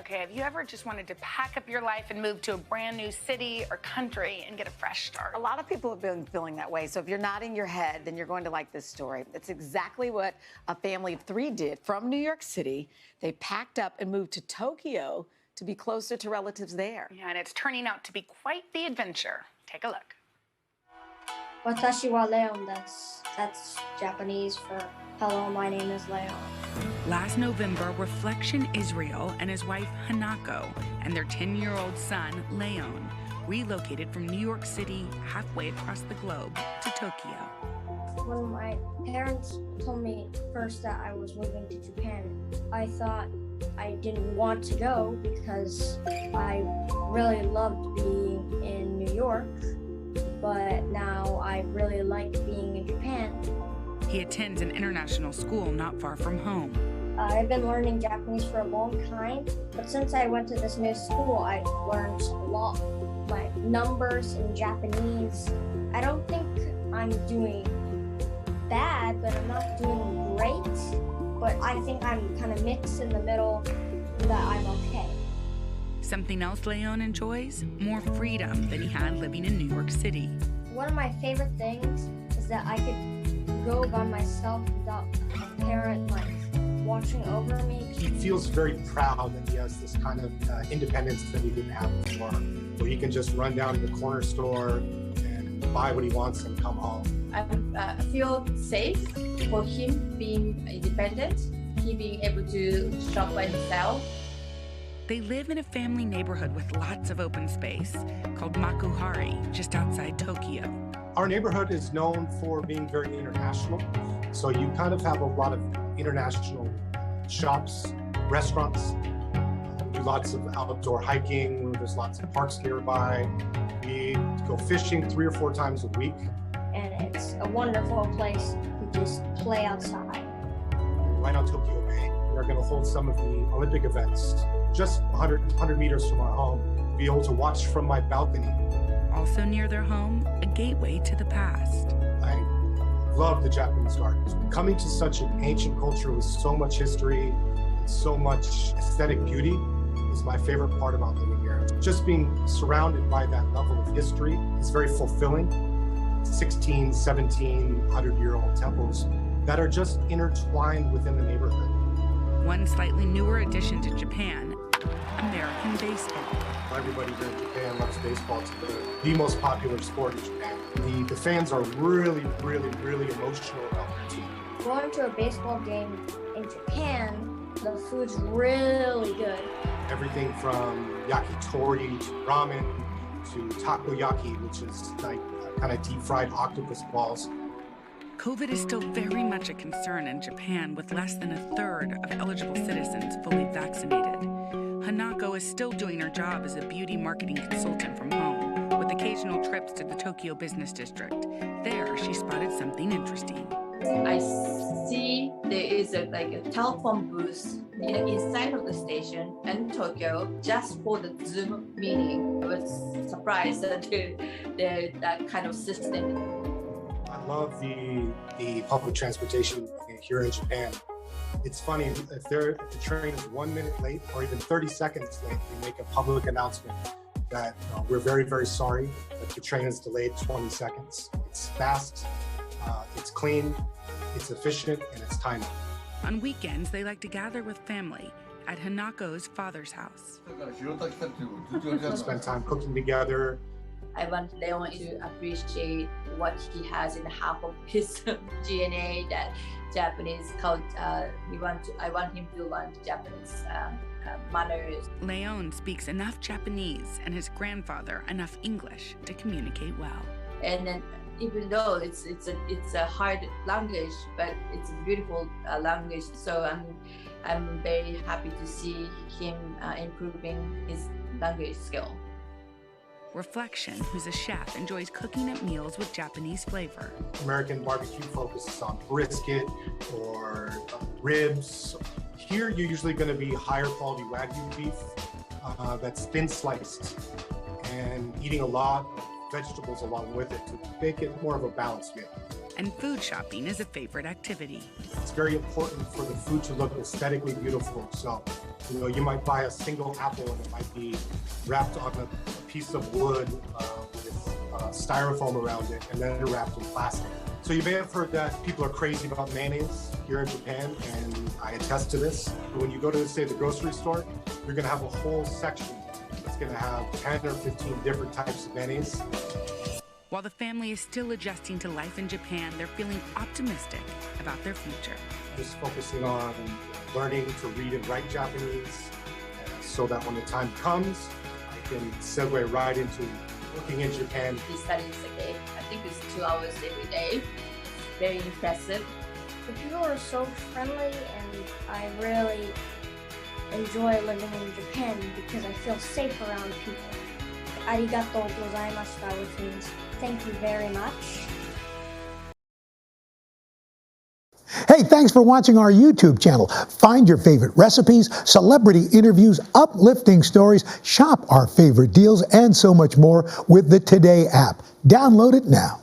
Okay, have you ever just wanted to pack up your life and move to a brand new city or country and get a fresh start? A lot of people have been feeling that way. So if you're nodding your head, then you're going to like this story. It's exactly what a family of 3 did from New York City. They packed up and moved to Tokyo to be closer to relatives there. Yeah, and it's turning out to be quite the adventure. Take a look. Watashi wa Leon desu. That's Japanese for hello, my name is Leon. Last November, Reflection Israel and his wife Hinako and their 10-year-old son, Leon, relocated from New York City halfway across the globe to Tokyo. When my parents told me first that I was moving to Japan, I thought I didn't want to go because I really loved being in New York, but now I really like being in Japan. He attends an international school not far from home. I've been learning Japanese for a long time, but since I went to this new school, I learned a lot. My numbers in Japanese. I don't think I'm doing bad, but I'm not doing great. But I think I'm kind of mixed in the middle that I'm okay. Something else Leon enjoys? More freedom than he had living in New York City. One of my favorite things is that I could go by myself without a parent like watching over me. He feels very proud that he has this kind of independence that he didn't have before, where he can just run down to the corner store and buy what he wants and come home. I feel safe for him being independent, he being able to shop by himself. They live in a family neighborhood with lots of open space called Makuhari, just outside Tokyo. Our neighborhood is known for being very international, so you kind of have a lot of international shops, restaurants. We do lots of outdoor hiking. There's lots of parks nearby. We go fishing 3 or 4 times a week. And it's a wonderful place to just play outside. Right on Tokyo Bay, we are going to hold some of the Olympic events just 100 meters from our home. Be able to watch from my balcony. Also near their home, a gateway to the past. I love the Japanese gardens. Coming to such an ancient culture with so much history, and so much aesthetic beauty is my favorite part about living here. Just being surrounded by that level of history is very fulfilling. 16, 17, 100-year-old temples that are just intertwined within the neighborhood. One slightly newer addition to Japan, American baseball. Everybody here in Japan loves baseball. It's the most popular sport in Japan. The fans are really, really, really emotional about their team. Going to a baseball game in Japan, the food's really good. Everything from yakitori to ramen to takoyaki, which is like kind of deep-fried octopus balls. COVID is still very much a concern in Japan, with less than a third of eligible citizens fully vaccinated. Hinako is still doing her job as a beauty marketing consultant from home, with occasional trips to the Tokyo business district. There, she spotted something interesting. I see there is a telephone booth inside of the station in Tokyo just for the Zoom meeting. I was surprised that that kind of system. I love the public transportation here in Japan. It's funny, if the train is 1 minute late or even 30 seconds late, they make a public announcement that we're very, very sorry that the train is delayed 20 seconds. It's fast, it's clean, it's efficient, and it's timely. On weekends, they like to gather with family at Hinako's father's house. Spend time cooking together. I want Leon to appreciate what he has in half of his DNA, that Japanese culture. I want him to learn Japanese manners. Leon speaks enough Japanese and his grandfather enough English to communicate well. And then, even though it's a hard language, but it's a beautiful language. So I'm very happy to see him improving his language skill. Reflection, who's a chef, enjoys cooking up meals with Japanese flavor. American barbecue focuses on brisket or ribs. Here, you're usually going to be higher quality Wagyu beef that's thin sliced, and eating a lot of vegetables along with it to make it more of a balanced meal. and food shopping is a favorite activity. It's very important for the food to look aesthetically beautiful. So, you might buy a single apple and it might be wrapped on a piece of wood with styrofoam around it, and then wrapped in plastic. So you may have heard that people are crazy about mayonnaise here in Japan, and I attest to this. When you go to, say, the grocery store, you're gonna have a whole section that's gonna have 10 or 15 different types of mayonnaise. While the family is still adjusting to life in Japan, they're feeling optimistic about their future. Just focusing on learning to read and write Japanese, so that when the time comes, I can segue right into working in Japan. He studies again. I think it's 2 hours every day. Very impressive. The people are so friendly, and I really enjoy living in Japan because I feel safe around people. Arigatou gozaimashita, which means thank you very much. Hey, thanks for watching our YouTube channel. Find your favorite recipes, celebrity interviews, uplifting stories, shop our favorite deals, and so much more with the Today app. Download it now.